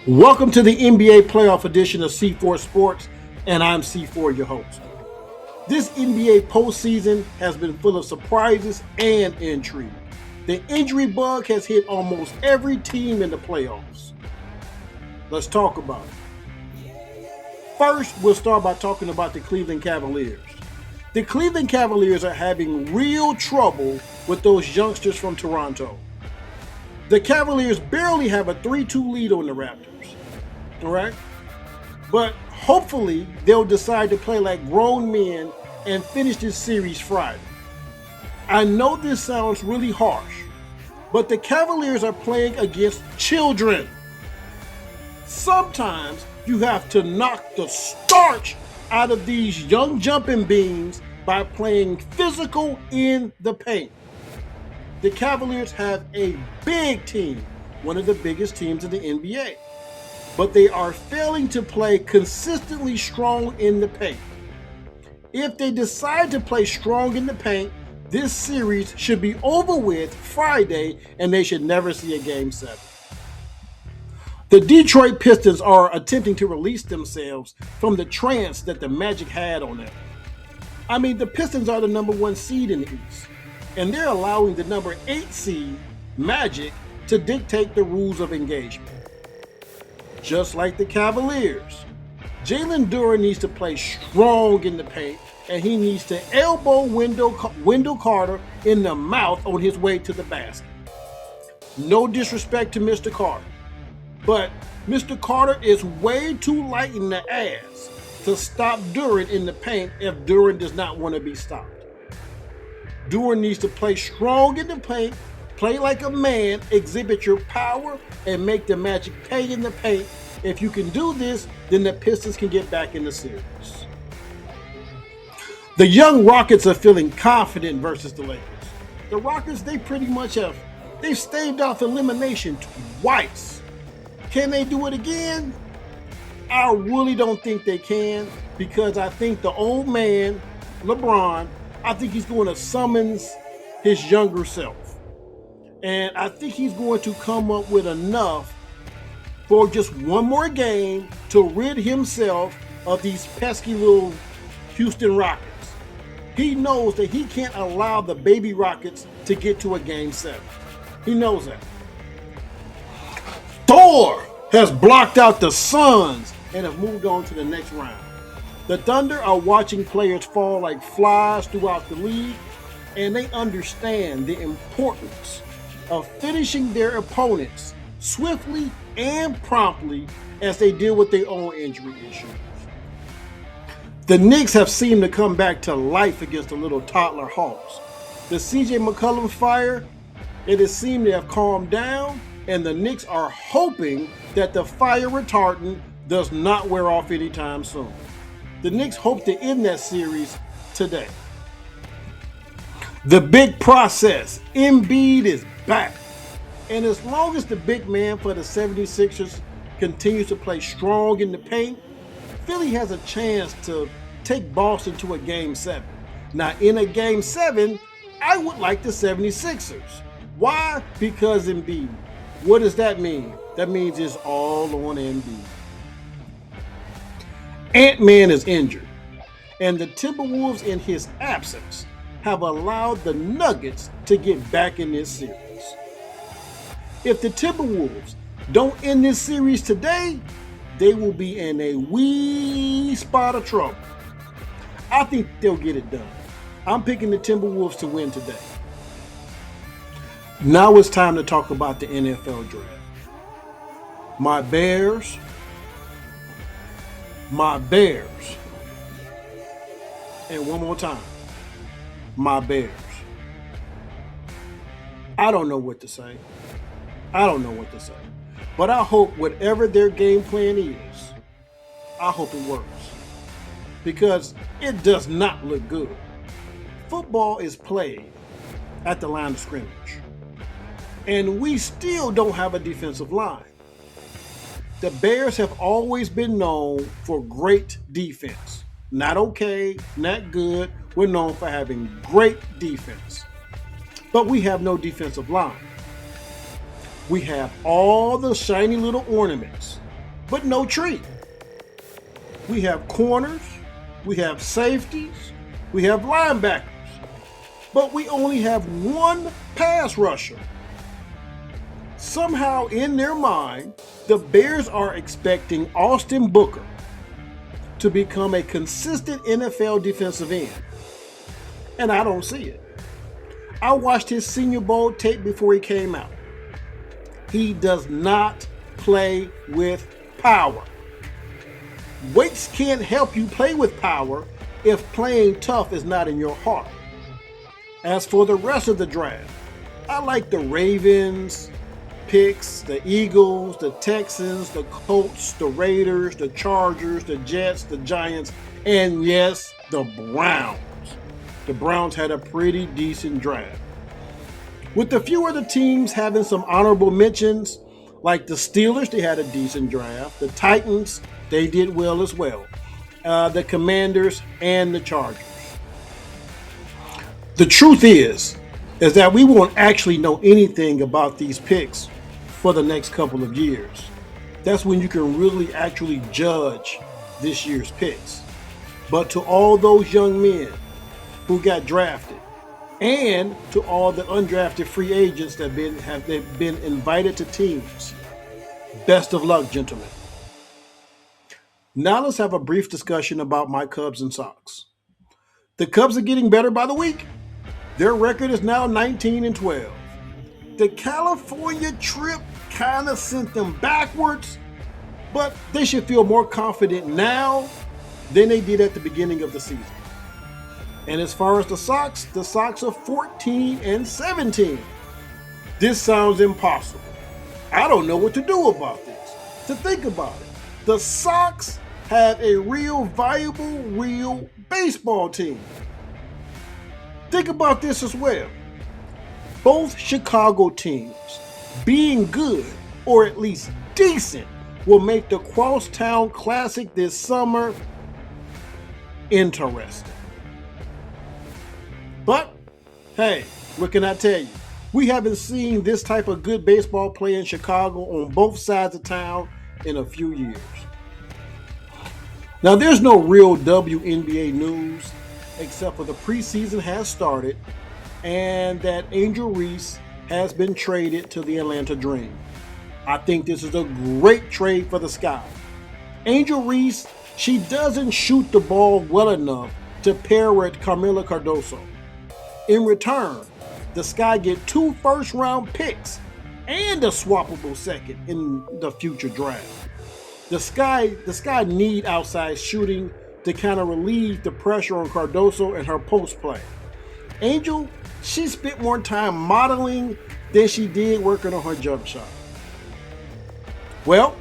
Welcome to the NBA playoff edition of C4 Sports, and I'm C4, your host. This NBA postseason has been full of surprises and intrigue. The injury bug has hit almost every team in the playoffs. Let's talk about it. First, we'll start by talking about the Cleveland Cavaliers. The Cleveland Cavaliers are having real trouble with those youngsters from Toronto. The Cavaliers barely have a 3-2 lead on the Raptors. Correct? But hopefully they'll decide to play like grown men and finish this series Friday. I know this sounds really harsh, but the Cavaliers are playing against children. Sometimes you have to knock the starch out of these young jumping beans by playing physical in the paint. The Cavaliers have a big team, one of the biggest teams in the NBA. But they are failing to play consistently strong in the paint. If they decide to play strong in the paint, this series should be over with Friday and they should never see a Game 7. The Detroit Pistons are attempting to release themselves from the trance that the Magic had on them. I mean, the Pistons are the number 1 seed in the East, and they're allowing the number 8 seed, Magic, to dictate the rules of engagement. Just like the Cavaliers, Jalen Duren needs to play strong in the paint, and he needs to elbow Wendell Carter in the mouth on his way to the basket. No disrespect to Mr. Carter, but Mr. Carter is way too light in the ass to stop Duren in the paint if Duren does not want to be stopped. Duren needs to play strong in the paint, play like a man, exhibit your power, and make the Magic pay in the paint. If you can do this, then the Pistons can get back in the series. The young Rockets are feeling confident versus the Lakers. The Rockets, they've staved off elimination twice. Can they do it again? I really don't think they can, because I think the old man, LeBron, I think he's going to summons his younger self. And I think he's going to come up with enough for just one more game to rid himself of these pesky little Houston Rockets. He knows that he can't allow the baby Rockets to get to a Game 7. He knows that. Thor has blocked out the Suns and have moved on to the next round. The Thunder are watching players fall like flies throughout the league, and they understand the importance of finishing their opponents swiftly and promptly as they deal with their own injury issues. The Knicks have seemed to come back to life against the little toddler Hawks. The CJ McCollum fire, it has seemed to have calmed down, and the Knicks are hoping that the fire retardant does not wear off anytime soon. The Knicks hope to end that series today. The big process, Embiid is back. And as long as the big man for the 76ers continues to play strong in the paint, Philly has a chance to take Boston to a Game 7. Now, in a Game 7, I would like the 76ers. Why? Because Embiid. What does that mean? That means it's all on Embiid. Ant-Man is injured, and the Timberwolves in his absence have allowed the Nuggets to get back in this series. If the Timberwolves don't end this series today, they will be in a wee spot of trouble. I think they'll get it done. I'm picking the Timberwolves to win today. Now it's time to talk about the NFL draft. My Bears, and one more time, my Bears. I don't know what to say. But I hope whatever their game plan is, I hope it works. Because it does not look good. Football is played at the line of scrimmage. And we still don't have a defensive line. The Bears have always been known for great defense. Not okay, not good. We're known for having great defense. But we have no defensive line. We have all the shiny little ornaments but no tree. We have corners, we have safeties, we have linebackers, but we only have one pass rusher. Somehow in their mind, the Bears are expecting Austin Booker to become a consistent NFL defensive end. And I don't see it. I watched his Senior Bowl tape before he came out. He does not play with power. Weights can't help you play with power if playing tough is not in your heart. As for the rest of the draft, I like the Ravens picks, the Eagles, the Texans, the Colts, the Raiders, the Chargers, the Jets, the Giants, and yes, the Browns. The Browns had a pretty decent draft. With a few other teams having some honorable mentions, like the Steelers, they had a decent draft. The Titans, they did well as well. The Commanders and the Chargers. The truth is that we won't actually know anything about these picks for the next couple of years. That's when you can really actually judge this year's picks. But to all those young men who got drafted, and to all the undrafted free agents that have been invited to teams, best of luck, gentlemen. Now let's have a brief discussion about my Cubs and Sox. The Cubs are getting better by the week. Their record is now 19-12. The California trip kind of sent them backwards, but they should feel more confident now than they did at the beginning of the season. And as far as the Sox are 14-17. This sounds impossible. I don't know what to do about this. To think about it, the Sox have a real viable, real baseball team. Think about this as well. Both Chicago teams being good, or at least decent, will make the Crosstown Classic this summer interesting. But, hey, what can I tell you? We haven't seen this type of good baseball play in Chicago on both sides of town in a few years. Now, there's no real WNBA news except for the preseason has started and that Angel Reese has been traded to the Atlanta Dream. I think this is a great trade for the Sky. Angel Reese, she doesn't shoot the ball well enough to pair with Carmela Cardoso. In return, the Sky get 2 first-round picks and a swappable second in the future draft. The Sky need outside shooting to kind of relieve the pressure on Cardoso and her post play. Angel, she spent more time modeling than she did working on her jump shot. Well,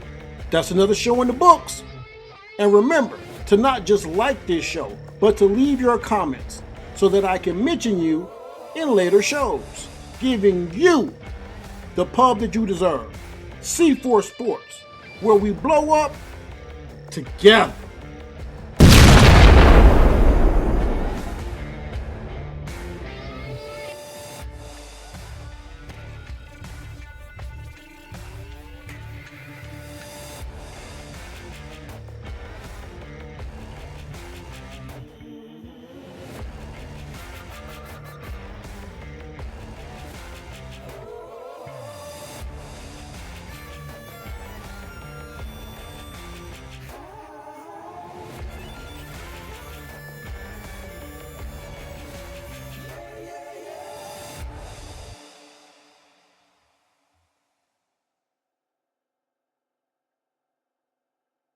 that's another show in the books. And remember to not just like this show, but to leave your comments so that I can mention you in later shows, giving you the pub that you deserve. C4 Sports, where we blow up together.